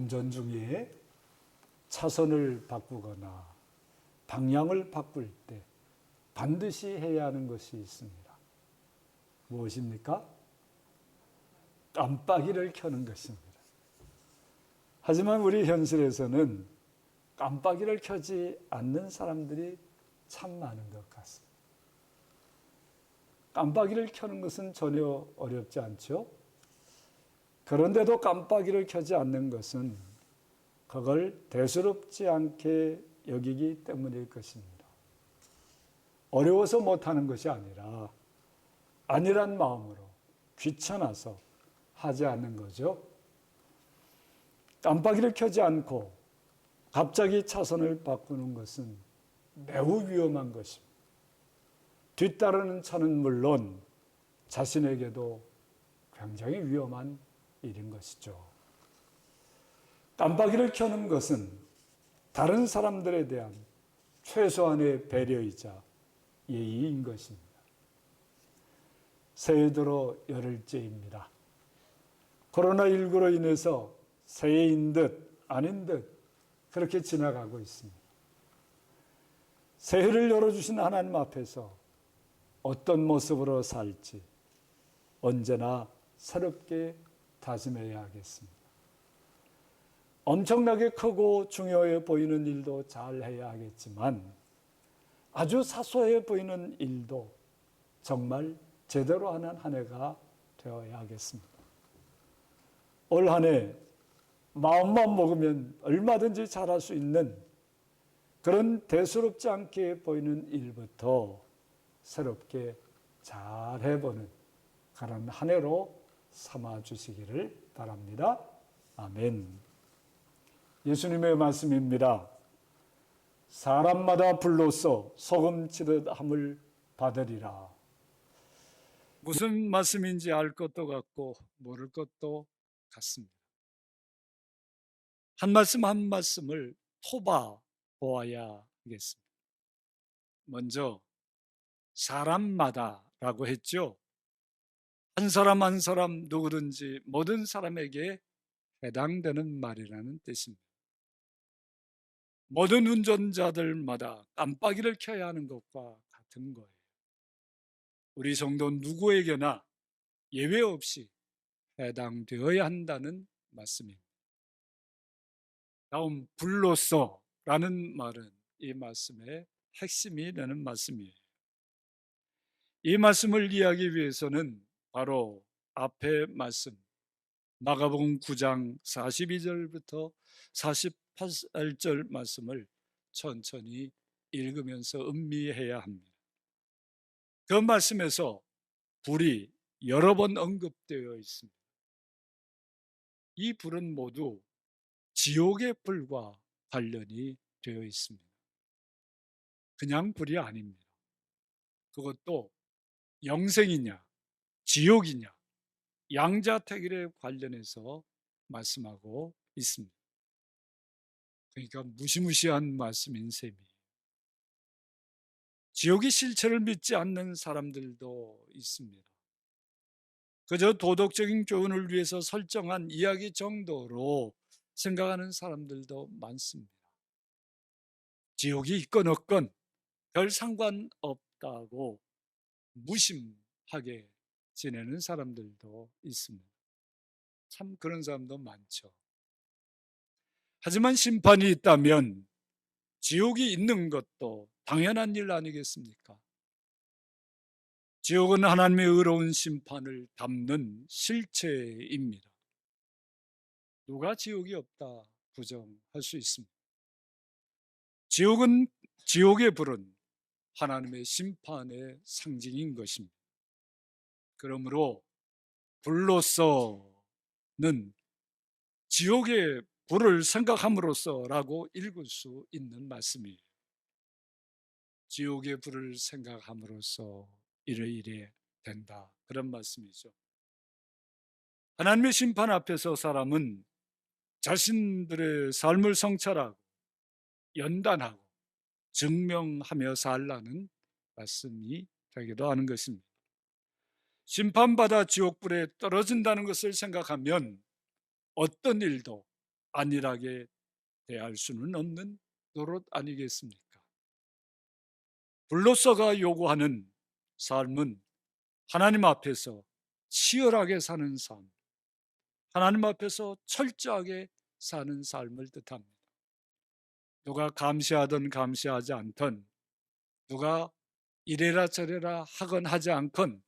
운전 중에 차선을 바꾸거나 방향을 바꿀 때 반드시 해야 하는 것이 있습니다. 무엇입니까? 깜빡이를 켜는 것입니다. 하지만 우리 현실에서는 깜빡이를 켜지 않는 사람들이 참 많은 것 같습니다. 깜빡이를 켜는 것은 전혀 어렵지 않죠. 그런데도 깜빡이를 켜지 않는 것은 그걸 대수롭지 않게 여기기 때문일 것입니다. 어려워서 못하는 것이 아니라 안일한 마음으로 귀찮아서 하지 않는 거죠. 깜빡이를 켜지 않고 갑자기 차선을 바꾸는 것은 매우 위험한 것입니다. 뒤따르는 차는 물론 자신에게도 굉장히 위험한 일인 것이죠. 깜빡이를 켜는 것은 다른 사람들에 대한 최소한의 배려이자 예의인 것입니다. 새해 들어 열흘째입니다. 코로나19로 인해서 새해인 듯 아닌 듯 그렇게 지나가고 있습니다. 새해를 열어주신 하나님 앞에서 어떤 모습으로 살지 언제나 새롭게 다짐해야 하겠습니다. 엄청나게 크고 중요해 보이는 일도 잘 해야 하겠지만 아주 사소해 보이는 일도 정말 제대로 하는 한 해가 되어야 하겠습니다. 올 한 해 마음만 먹으면 얼마든지 잘할 수 있는 그런 대수롭지 않게 보이는 일부터 새롭게 잘 해보는 그런 한 해로 삼아주시기를 바랍니다. 아멘. 예수님의 말씀입니다. 사람마다 불로써 소금치듯 함을 받으리라. 무슨 말씀인지 알 것도 같고 모를 것도 같습니다. 한 말씀 한 말씀을 토바 보아야 하겠습니다. 먼저 사람마다라고 했죠. 한 사람 한 사람 누구든지 모든 사람에게 해당되는 말이라는 뜻입니다. 모든 운전자들마다 깜빡이를 켜야 하는 것과 같은 거예요. 우리 성도 누구에게나 예외 없이 해당되어야 한다는 말씀입니다. 다음 불로써라는 말은 이 말씀의 핵심이 되는 말씀이에요. 이 말씀을 이해하기 위해서는 바로 앞의 말씀 마가복음 9장 42절부터 48절 말씀을 천천히 읽으면서 음미해야 합니다. 그 말씀에서 불이 여러 번 언급되어 있습니다. 이 불은 모두 지옥의 불과 관련이 되어 있습니다. 그냥 불이 아닙니다. 그것도 영생이냐 지옥이냐 양자택일에 관련해서 말씀하고 있습니다. 그러니까 무시무시한 말씀인 셈이에요. 지옥의 실체를 믿지 않는 사람들도 있습니다. 그저 도덕적인 교훈을 위해서 설정한 이야기 정도로 생각하는 사람들도 많습니다. 지옥이 있건 없건 별 상관없다고 무심하게 지내는 사람들도 있습니다. 참 그런 사람도 많죠. 하지만 심판이 있다면 지옥이 있는 것도 당연한 일 아니겠습니까? 지옥은 하나님의 의로운 심판을 담는 실체입니다. 누가 지옥이 없다 부정할 수 있습니다. 지옥의 불은 하나님의 심판의 상징인 것입니다. 그러므로 불로서는 지옥의 불을 생각함으로써라고 읽을 수 있는 말씀이에요. 지옥의 불을 생각함으로써 이래 된다. 그런 말씀이죠. 하나님의 심판 앞에서 사람은 자신들의 삶을 성찰하고 연단하고 증명하며 살라는 말씀이 되기도 하는 것입니다. 심판받아 지옥불에 떨어진다는 것을 생각하면 어떤 일도 안일하게 대할 수는 없는 노릇 아니겠습니까? 불로서가 요구하는 삶은 하나님 앞에서 치열하게 사는 삶, 하나님 앞에서 철저하게 사는 삶을 뜻합니다. 누가 감시하든 감시하지 않든, 누가 이래라 저래라 하건 하지 않건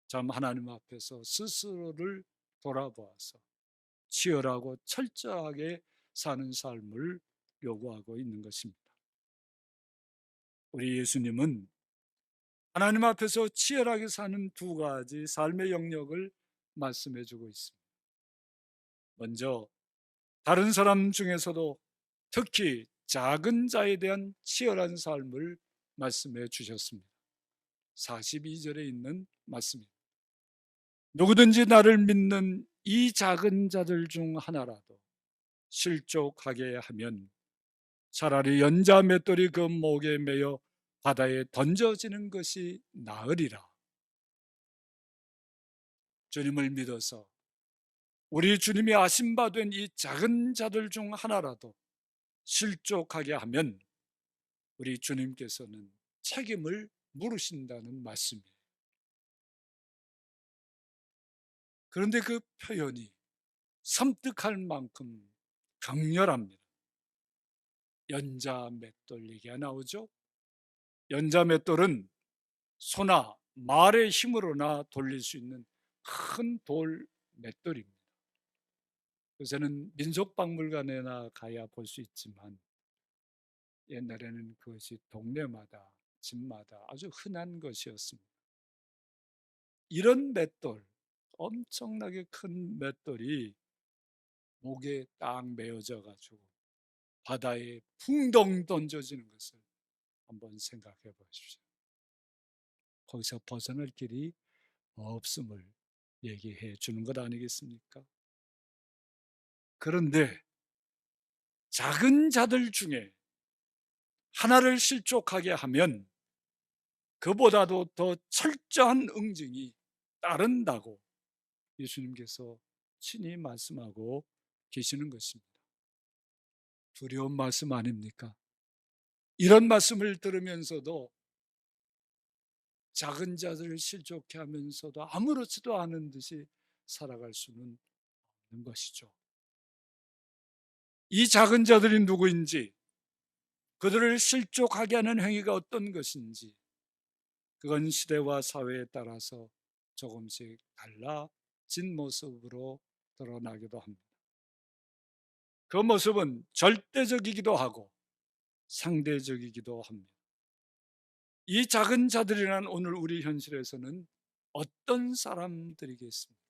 참 하나님 앞에서 스스로를 돌아보아서 치열하고 철저하게 사는 삶을 요구하고 있는 것입니다. 우리 예수님은 하나님 앞에서 치열하게 사는 두 가지 삶의 영역을 말씀해 주고 있습니다. 먼저 다른 사람 중에서도 특히 작은 자에 대한 치열한 삶을 말씀해 주셨습니다. 42절에 있는 말씀입니다. 누구든지 나를 믿는 이 작은 자들 중 하나라도 실족하게 하면 차라리 연자 맷돌이 그 목에 매여 바다에 던져지는 것이 나으리라. 주님을 믿어서 우리 주님이 아신바된 이 작은 자들 중 하나라도 실족하게 하면 우리 주님께서는 책임을 물으신다는 말씀이에요. 그런데 그 표현이 섬뜩할 만큼 강렬합니다. 연자 맷돌 얘기가 나오죠. 연자 맷돌은 소나 말의 힘으로나 돌릴 수 있는 큰 돌 맷돌입니다. 요새는 민속박물관에나 가야 볼 수 있지만 옛날에는 그것이 동네마다 집마다 아주 흔한 것이었습니다. 이런 맷돌, 엄청나게 큰 맷돌이 목에 딱 메어져 가지고 바다에 풍덩 던져지는 것을 한번 생각해 보십시오. 거기서 벗어날 길이 없음을 얘기해 주는 것 아니겠습니까? 그런데 작은 자들 중에 하나를 실족하게 하면 그보다도 더 철저한 응징이 따른다고 예수님께서 친히 말씀하고 계시는 것입니다. 두려운 말씀 아닙니까? 이런 말씀을 들으면서도 작은 자들을 실족해 하면서도 아무렇지도 않은 듯이 살아갈 수는 없는 것이죠. 이 작은 자들이 누구인지, 그들을 실족하게 하는 행위가 어떤 것인지, 그건 시대와 사회에 따라서 조금씩 달라진 모습으로 드러나기도 합니다. 그 모습은 절대적이기도 하고 상대적이기도 합니다. 이 작은 자들이란 오늘 우리 현실에서는 어떤 사람들이겠습니까?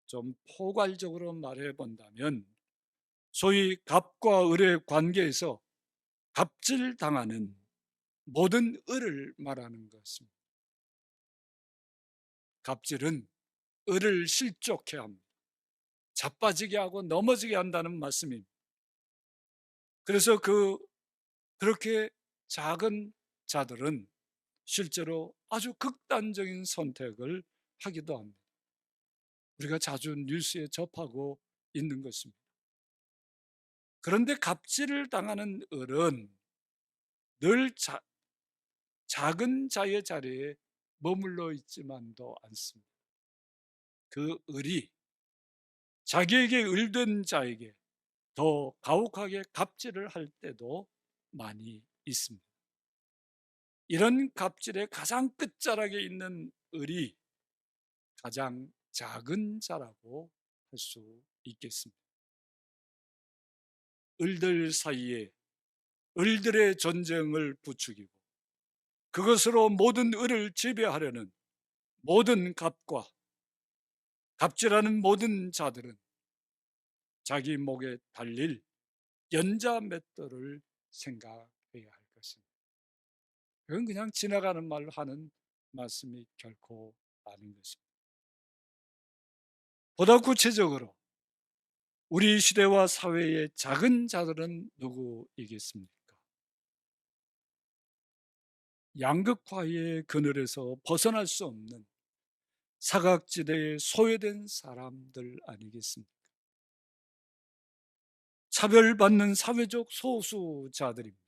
좀 포괄적으로 말해 본다면 소위 갑과 을의 관계에서 갑질당하는 모든 을을 말하는 것입니다. 갑질은 을을 실족해 합니다. 자빠지게 하고 넘어지게 한다는 말씀입니다. 그래서 그렇게 작은 자들은 실제로 아주 극단적인 선택을 하기도 합니다. 우리가 자주 뉴스에 접하고 있는 것입니다. 그런데 갑질을 당하는 을은 늘 작은 자의 자리에 머물러 있지만도 않습니다. 그 을이 자기에게 을된 자에게 더 가혹하게 갑질을 할 때도 많이 있습니다. 이런 갑질의 가장 끝자락에 있는 을이 가장 작은 자라고 할 수 있겠습니다. 을들 사이에 을들의 전쟁을 부추기고 그것으로 모든 을을 지배하려는 모든 갑과 갑질하는 모든 자들은 자기 목에 달릴 연자 맷돌을 생각해야 할 것입니다. 그건 그냥 지나가는 말로 하는 말씀이 결코 아닌 것입니다. 보다 구체적으로 우리 시대와 사회의 작은 자들은 누구이겠습니까? 양극화의 그늘에서 벗어날 수 없는 사각지대에 소외된 사람들 아니겠습니까? 차별받는 사회적 소수자들입니다.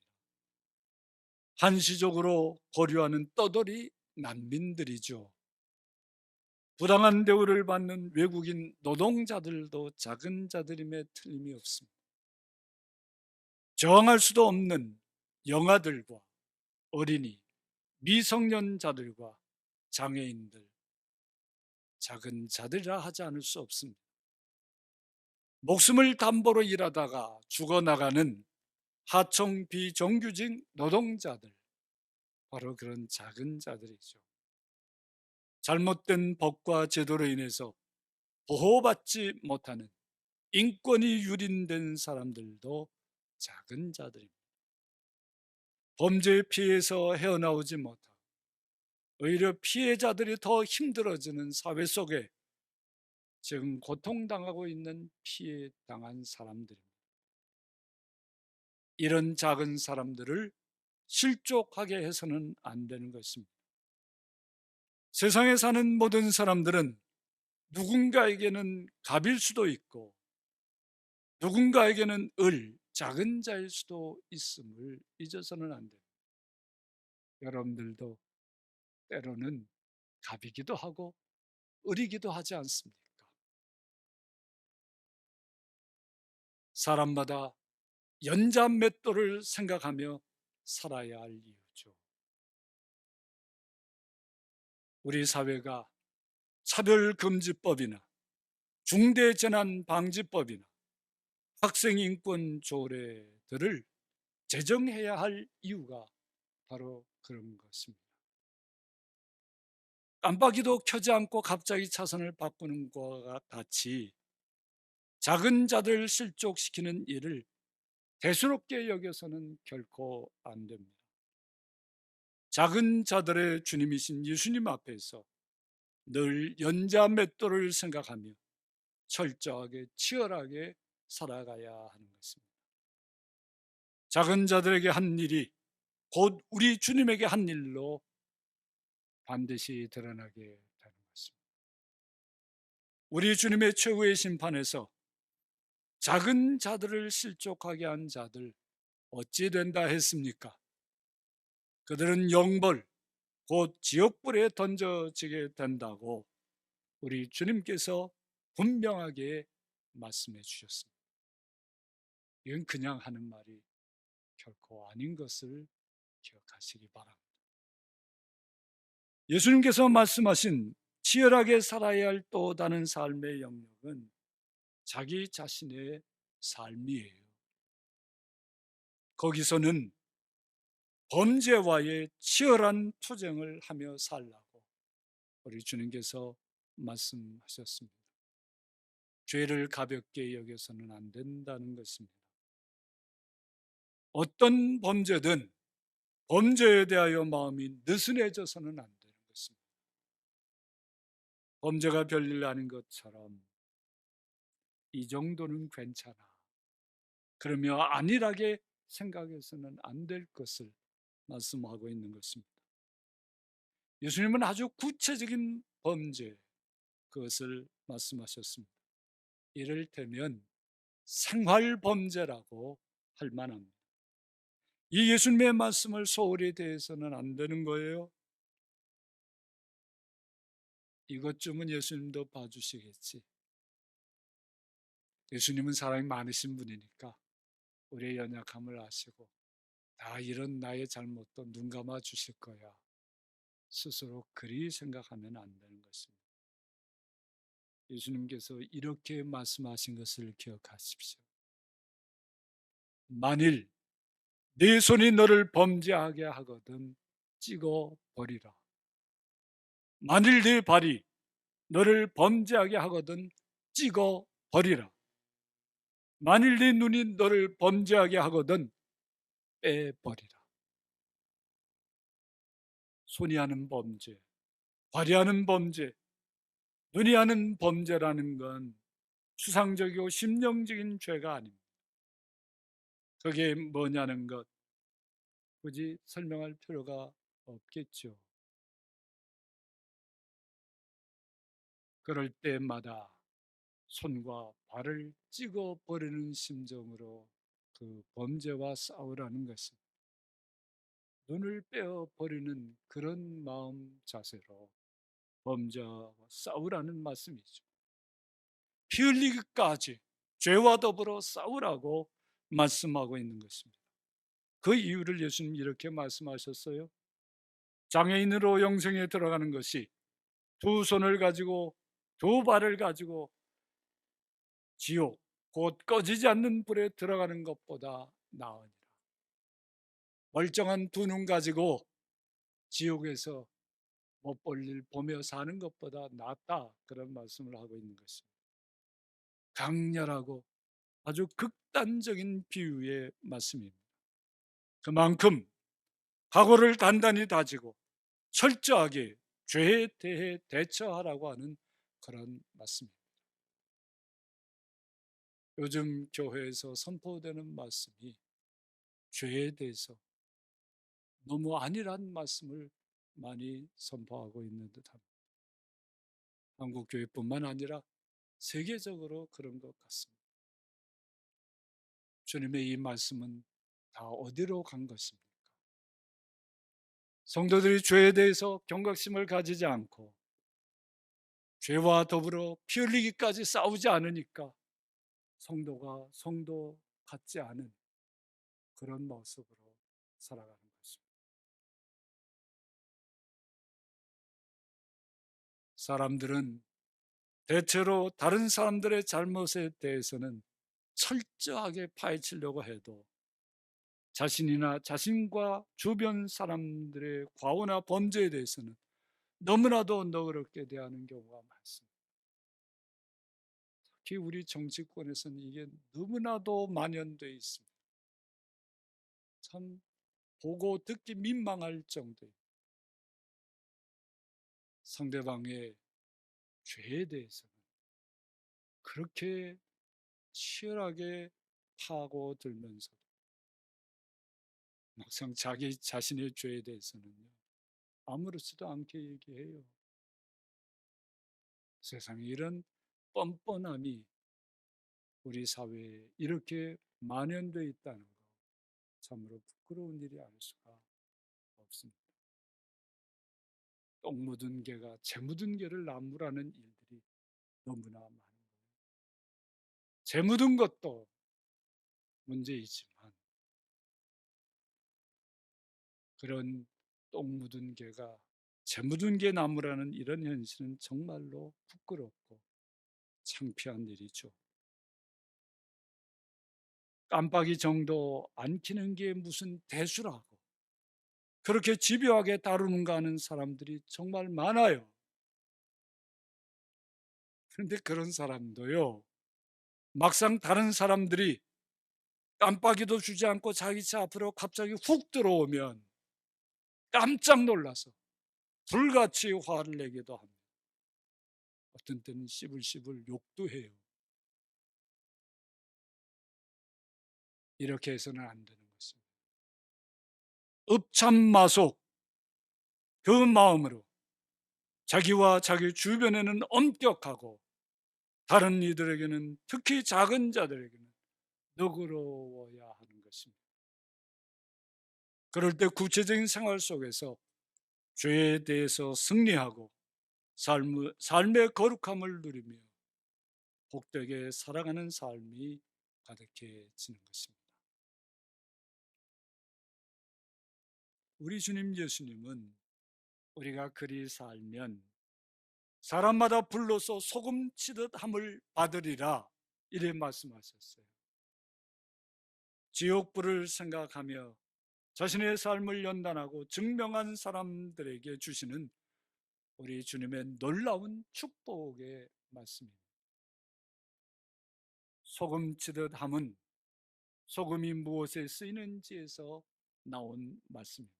한시적으로 보류하는 떠돌이 난민들이죠. 부당한 대우를 받는 외국인 노동자들도 작은 자들임에 틀림이 없습니다. 저항할 수도 없는 영아들과 어린이, 미성년자들과 장애인들, 작은 자들이라 하지 않을 수 없습니다. 목숨을 담보로 일하다가 죽어나가는 하청 비정규직 노동자들, 바로 그런 작은 자들이죠. 잘못된 법과 제도로 인해서 보호받지 못하는 인권이 유린된 사람들도 작은 자들입니다. 범죄의 피해에서 헤어나오지 못하고 오히려 피해자들이 더 힘들어지는 사회 속에 지금 고통당하고 있는 피해당한 사람들입니다. 이런 작은 사람들을 실족하게 해서는 안 되는 것입니다. 세상에 사는 모든 사람들은 누군가에게는 갑일 수도 있고 누군가에게는 작은 자일 수도 있음을 잊어서는 안 됩니다. 여러분들도 때로는 갑이기도 하고 을이기도 하지 않습니까? 사람마다 연자맷돌을 생각하며 살아야 할 이유죠. 우리 사회가 차별금지법이나 중대재난방지법이나 학생인권 조례들을 제정해야 할 이유가 바로 그런 것입니다. 깜빡이도 켜지 않고 갑자기 차선을 바꾸는 것과 같이 작은 자들을 실족시키는 일을 대수롭게 여겨서는 결코 안 됩니다. 작은 자들의 주님이신 예수님 앞에서 늘 연자맷돌을 생각하며 철저하게 치열하게 살아가야 하는 것입니다. 작은 자들에게 한 일이 곧 우리 주님에게 한 일로 반드시 드러나게 되는 것입니다. 우리 주님의 최후의 심판에서 작은 자들을 실족하게 한 자들 어찌 된다 했습니까? 그들은 영벌 곧 지옥불에 던져지게 된다고 우리 주님께서 분명하게 말씀해 주셨습니다. 이건 그냥 하는 말이 결코 아닌 것을 기억하시기 바랍니다. 예수님께서 말씀하신 치열하게 살아야 할 또 다른 삶의 영역은 자기 자신의 삶이에요. 거기서는 범죄와의 치열한 투쟁을 하며 살라고 우리 주님께서 말씀하셨습니다. 죄를 가볍게 여겨서는 안 된다는 것입니다. 어떤 범죄든 범죄에 대하여 마음이 느슨해져서는 안 되는 것입니다. 범죄가 별일 아닌 것처럼 이 정도는 괜찮아, 그러며 안일하게 생각해서는 안 될 것을 말씀하고 있는 것입니다. 예수님은 아주 구체적인 범죄, 그것을 말씀하셨습니다. 이를테면 생활범죄라고 할 만합니다. 이 예수님의 말씀을 소홀히 대해서는 안 되는 거예요. 이것쯤은 예수님도 봐주시겠지. 예수님은 사랑이 많으신 분이니까 우리의 연약함을 아시고 다 이런 나의 잘못도 눈 감아 주실 거야. 스스로 그리 생각하면 안 되는 것입니다. 예수님께서 이렇게 말씀하신 것을 기억하십시오. 만일 네 손이 너를 범죄하게 하거든 찍어 버리라. 만일 네 발이 너를 범죄하게 하거든 찍어 버리라. 만일 네 눈이 너를 범죄하게 하거든 빼버리라. 손이 하는 범죄, 발이 하는 범죄, 눈이 하는 범죄라는 건 추상적이고 심령적인 죄가 아닙니다. 그게 뭐냐는 것 굳이 설명할 필요가 없겠죠. 그럴 때마다 손과 발을 찍어 버리는 심정으로 그 범죄와 싸우라는 것입니다. 눈을 빼어 버리는 그런 마음 자세로 범죄와 싸우라는 말씀이죠. 피 흘리기까지 죄와 더불어 싸우라고 말씀하고 있는 것입니다. 그 이유를 예수님 이렇게 말씀하셨어요. 장애인으로 영생에 들어가는 것이 두 손을 가지고 두 발을 가지고 지옥 곧 꺼지지 않는 불에 들어가는 것보다 나으니라. 멀쩡한 두 눈 가지고 지옥에서 못 볼 일 보며 사는 것보다 낫다, 그런 말씀을 하고 있는 것입니다. 강렬하고 아주 극단적인 비유의 말씀입니다. 그만큼 각오를 단단히 다지고 철저하게 죄에 대해 대처하라고 하는 그런 말씀입니다. 요즘 교회에서 선포되는 말씀이 죄에 대해서 너무 안일한 말씀을 많이 선포하고 있는 듯합니다. 한국 교회뿐만 아니라 세계적으로 그런 것 같습니다. 주님의 이 말씀은 다 어디로 간 것입니까? 성도들이 죄에 대해서 경각심을 가지지 않고 죄와 더불어 피 흘리기까지 싸우지 않으니까 성도가 성도 같지 않은 그런 모습으로 살아가는 것입니다. 사람들은 대체로 다른 사람들의 잘못에 대해서는 철저하게 파헤치려고 해도 자신이나 자신과 주변 사람들의 과오나 범죄에 대해서는 너무나도 너그럽게 대하는 경우가 많습니다. 특히 우리 정치권에서는 이게 너무나도 만연되어 있습니다. 참 보고 듣기 민망할 정도의 상대방의 죄에 대해서는 그렇게 치열하게 파고들면서 막상 자기 자신의 죄에 대해서는요, 아무렇지도 않게 얘기해요. 세상에 이런 뻔뻔함이 우리 사회에 이렇게 만연되어 있다는 것, 참으로 부끄러운 일이 아닐 수가 없습니다. 똥 묻은 개가 재 묻은 개를 나무라는 일들이 너무나 많은 거예요. 재 묻은 것도 문제이지만 그런 똥 묻은 개가 재 묻은 개 나무라는 이런 현실은 정말로 부끄럽고 창피한 일이죠. 깜빡이 정도 안 켜는 게 무슨 대수라고 그렇게 집요하게 다루는가 하는 사람들이 정말 많아요. 그런데 그런 사람도요, 막상 다른 사람들이 깜빡이도 주지 않고 자기 차 앞으로 갑자기 훅 들어오면 깜짝 놀라서 불같이 화를 내기도 합니다. 어떤 때는 씹을씹을 욕도 해요. 이렇게 해서는 안 되는 것입니다. 읍참마속 그 마음으로 자기와 자기 주변에는 엄격하고 다른 이들에게는, 특히 작은 자들에게는 너그러워야 하는 것입니다. 그럴 때 구체적인 생활 속에서 죄에 대해서 승리하고 삶의 거룩함을 누리며 복되게 살아가는 삶이 가득해지는 것입니다. 우리 주님 예수님은 우리가 그리 살면 사람마다 불로서 소금 치듯 함을 받으리라, 이래 말씀하셨어요. 지옥불을 생각하며 자신의 삶을 연단하고 증명한 사람들에게 주시는 우리 주님의 놀라운 축복의 말씀입니다. 소금 치듯 함은 소금이 무엇에 쓰이는지에서 나온 말씀입니다.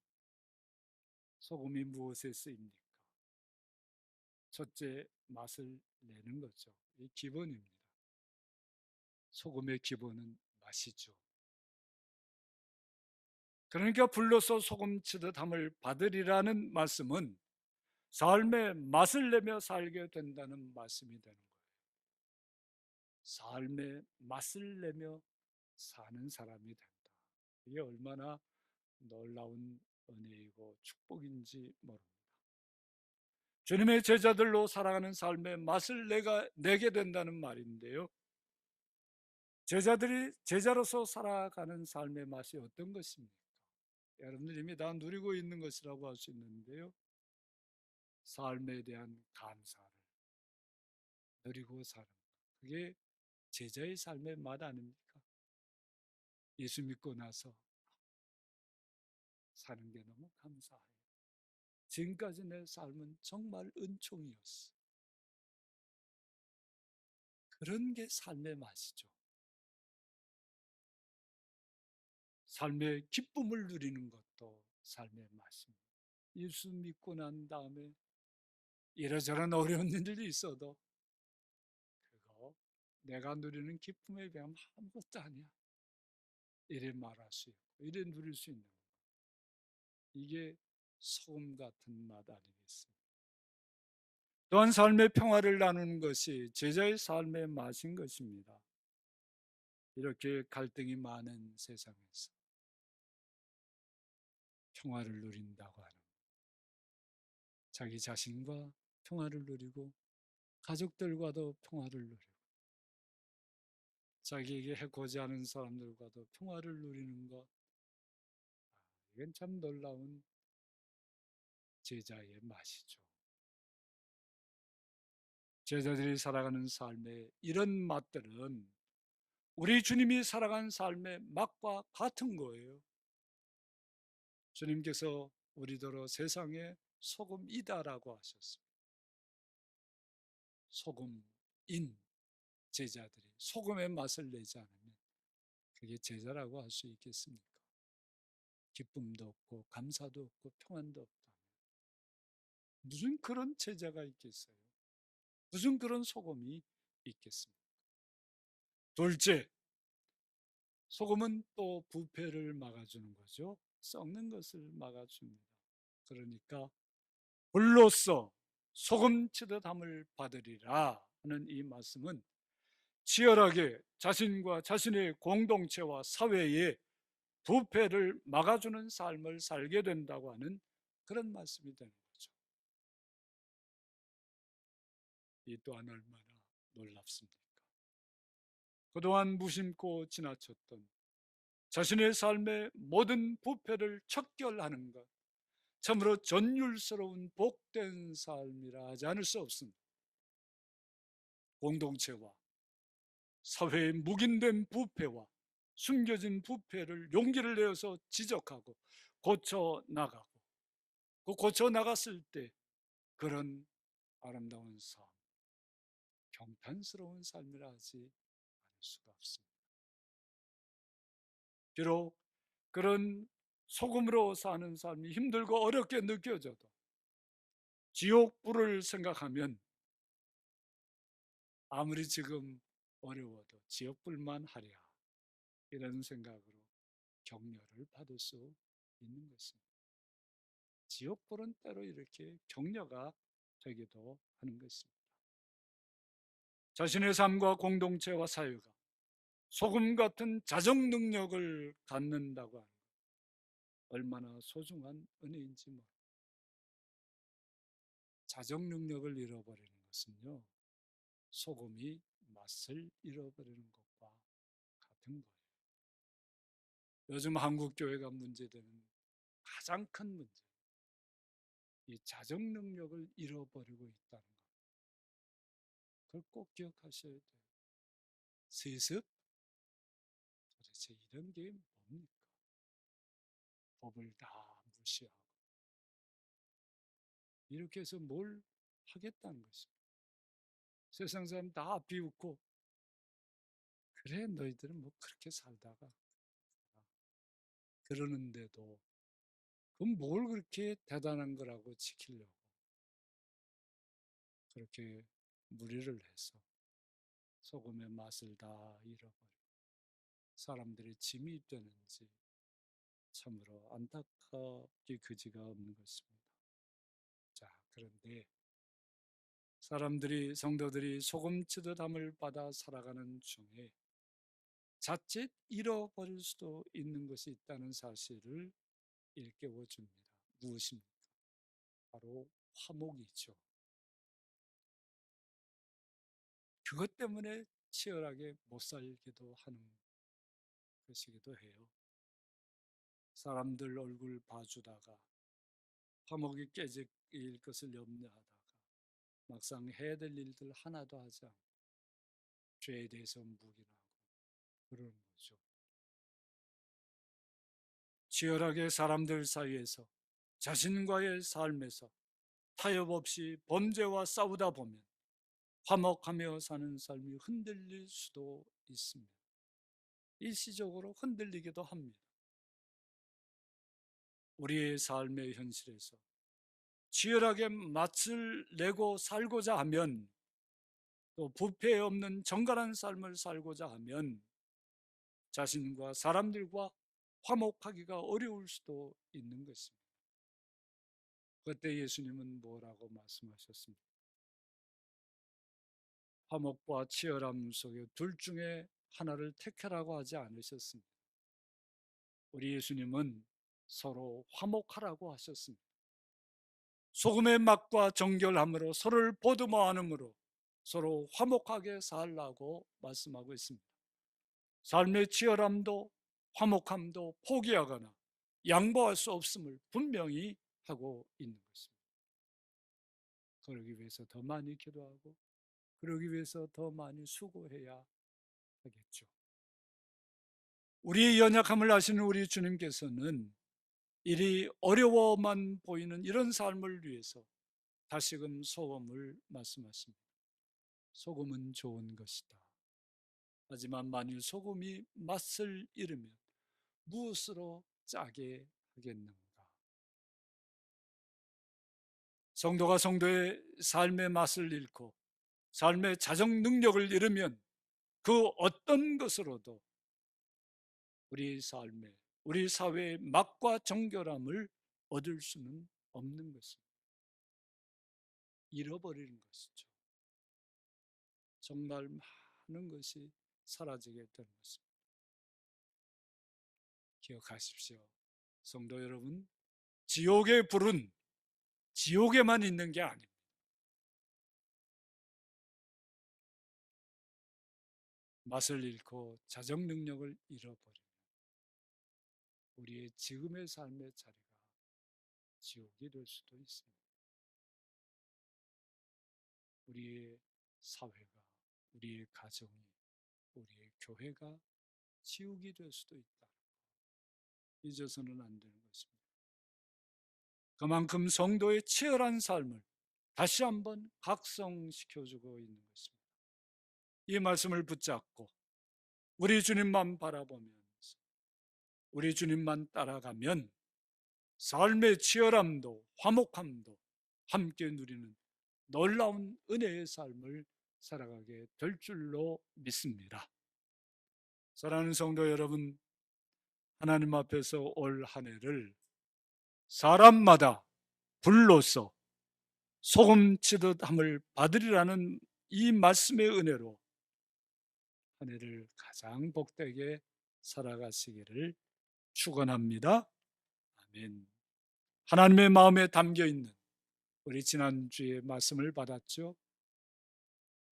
소금이 무엇에 쓰입니까? 첫째, 맛을 내는 거죠. 이 기본입니다. 소금의 기본은 맛이죠. 그러니까 불로서 소금 치듯 함을 받으리라는 말씀은 삶의 맛을 내며 살게 된다는 말씀이 되는 거예요. 삶의 맛을 내며 사는 사람이 된다. 이게 얼마나 놀라운 은혜이고 축복인지 모릅니다. 주님의 제자들로 살아가는 삶의 맛을 내게 된다는 말인데요. 제자로서 살아가는 삶의 맛이 어떤 것입니까? 여러분들 이미 다 누리고 있는 것이라고 할 수 있는데요. 삶에 대한 감사를 누리고 사는 것. 그게 제자의 삶의 맛 아닙니까? 예수 믿고 나서 사는 게 너무 감사해요. 지금까지 내 삶은 정말 은총이었어. 그런 게 삶의 맛이죠. 삶의 기쁨을 누리는 것도 삶의 맛입니다. 예수 믿고 난 다음에 이러저런 어려운 일이 있어도 그거 내가 누리는 기쁨에 비하면 아무것도 아니야. 이래 말할 수 있고 이래 누릴 수 있는 거. 이게 소금 같은 맛 아니겠습니까? 또한 삶의 평화를 나누는 것이 제자의 삶의 맛인 것입니다. 이렇게 갈등이 많은 세상에서 평화를 누린다고 하는, 자기 자신과 평화를 누리고 가족들과도 평화를 누리고 자기에게 해코지 않은 사람들과도 평화를 누리는 것, 이건 참 놀라운 제자의 맛이죠. 제자들이 살아가는 삶의 이런 맛들은 우리 주님이 살아간 삶의 맛과 같은 거예요. 주님께서 우리더러 세상의 소금이다라고 하셨습니다. 소금인 제자들이 소금의 맛을 내지 않으면 그게 제자라고 할 수 있겠습니까? 기쁨도 없고 감사도 없고 평안도 없다면 무슨 그런 제자가 있겠어요? 무슨 그런 소금이 있겠습니까? 둘째, 소금은 또 부패를 막아주는 거죠. 썩는 것을 막아줍니다. 그러니까 불로써 소금 치듯 함을 받으리라 하는 이 말씀은 치열하게 자신과 자신의 공동체와 사회에 부패를 막아주는 삶을 살게 된다고 하는 그런 말씀이 되는 거죠. 이 또한 얼마나 놀랍습니까? 그동안 무심코 지나쳤던 자신의 삶의 모든 부패를 척결하는 것, 참으로 전율스러운 복된 삶이라 하지 않을 수 없습니다. 공동체와 사회의 묵인된 부패와 숨겨진 부패를 용기를 내어서 지적하고 고쳐 나가고, 그 고쳐 나갔을 때 그런 아름다운 삶, 경탄스러운 삶이라 하지 않을 수가 없습니다. 비록 그런 소금으로 사는 삶이 힘들고 어렵게 느껴져도 지옥불을 생각하면 아무리 지금 어려워도 지옥불만 하랴, 이런 생각으로 격려를 받을 수 있는 것입니다. 지옥불은 때로 이렇게 격려가 되기도 하는 것입니다. 자신의 삶과 공동체와 사회가 소금 같은 자정 능력을 갖는다고 하는 것, 얼마나 소중한 은혜인지 모릅니다. 자정 능력을 잃어버리는 것은요, 소금이 맛을 잃어버리는 것과 같은 거예요. 요즘 한국 교회가 문제되는 가장 큰 문제, 이 자정 능력을 잃어버리고 있다는 것. 그걸 꼭 기억하셔야 돼요. 세습? 도대체 이런 게 뭡니까? 법을 다 무시하고 이렇게 해서 뭘 하겠다는 것입니다. 세상 사람 다 비웃고, 그래 너희들은 뭐 그렇게 살다가 그러는데도 그럼 뭘 그렇게 대단한 거라고 지키려고 그렇게 무리를 해서 소금의 맛을 다 잃어버리고 사람들의 짐이 되는지 참으로 안타깝게 그지가 없는 것입니다. 자, 그런데 성도들이 소금 치듯 함을 받아 살아가는 중에 자칫 잃어버릴 수도 있는 것이 있다는 사실을 일깨워 줍니다. 무엇입니까? 바로 화목이죠. 그것 때문에 치열하게 못 살기도 하는 것이기도 해요. 사람들 얼굴 봐주다가 화목이 깨질 것을 염려하다가 막상 해야 될 일들 하나도 하지 않고 죄에 대해서 묵인하고 그러는 거죠. 치열하게 사람들 사이에서 자신과의 삶에서 타협 없이 범죄와 싸우다 보면 화목하며 사는 삶이 흔들릴 수도 있습니다. 일시적으로 흔들리기도 합니다. 우리의 삶의 현실에서 치열하게 맛을 내고 살고자 하면, 또 부패 없는 정갈한 삶을 살고자 하면 자신과 사람들과 화목하기가 어려울 수도 있는 것입니다. 그때 예수님은 뭐라고 말씀하셨습니까? 화목과 치열함 속에 둘 중에 하나를 택하라고 하지 않으셨습니다. 우리 예수님은 서로 화목하라고 하셨습니다. 소금의 맛과 정결함으로 서로를 보듬어 안음으로 서로 화목하게 살라고 말씀하고 있습니다. 삶의 치열함도 화목함도 포기하거나 양보할 수 없음을 분명히 하고 있는 것입니다. 그러기 위해서 더 많이 기도하고 그러기 위해서 더 많이 수고해야 하겠죠. 우리의 연약함을 아시는 우리 주님께서는 일이 어려워만 보이는 이런 삶을 위해서 다시금 소금을 말씀하십니다. 소금은 좋은 것이다. 하지만 만일 소금이 맛을 잃으면 무엇으로 짜게 하겠는가? 성도가 성도의 삶의 맛을 잃고 삶의 자정 능력을 잃으면 그 어떤 것으로도 우리 삶에, 우리 사회의 맛과 정결함을 얻을 수는 없는 것입니다. 잃어버리는 것이죠. 정말 많은 것이 사라지게 되는 것입니다. 기억하십시오. 성도 여러분, 지옥의 불은 지옥에만 있는 게 아닙니다. 맛을 잃고 자정 능력을 잃어버리면 우리의 지금의 삶의 자리가 지옥이 될 수도 있습니다. 우리의 사회가, 우리의 가정이, 우리의 교회가 지옥이 될 수도 있다. 잊어서는 안 되는 것입니다. 그만큼 성도의 치열한 삶을 다시 한번 각성시켜주고 있는 것입니다. 이 말씀을 붙잡고 우리 주님만 바라보면서 우리 주님만 따라가면 삶의 치열함도 화목함도 함께 누리는 놀라운 은혜의 삶을 살아가게 될 줄로 믿습니다. 사랑하는 성도 여러분, 하나님 앞에서 올 한 해를 사람마다 불로서 소금 치듯 함을 받으리라는 이 말씀의 은혜로 한 해를 가장 복되게 살아가시기를 축원합니다. 아멘. 하나님의 마음에 담겨 있는, 우리 지난주에 말씀을 받았죠.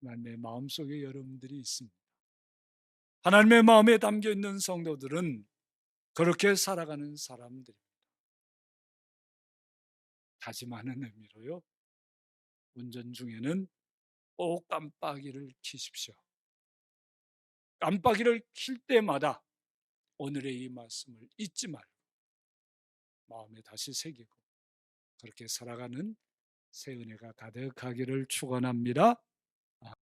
하나님의 마음속에 여러분들이 있습니다. 하나님의 마음에 담겨 있는 성도들은 그렇게 살아가는 사람들입니다. 다짐하는 의미로요. 운전 중에는 꼭 깜빡이를 켜십시오. 깜빡이를 킬 때마다 오늘의 이 말씀을 잊지 말고 마음에 다시 새기고 그렇게 살아가는 새 은혜가 가득하기를 축원합니다.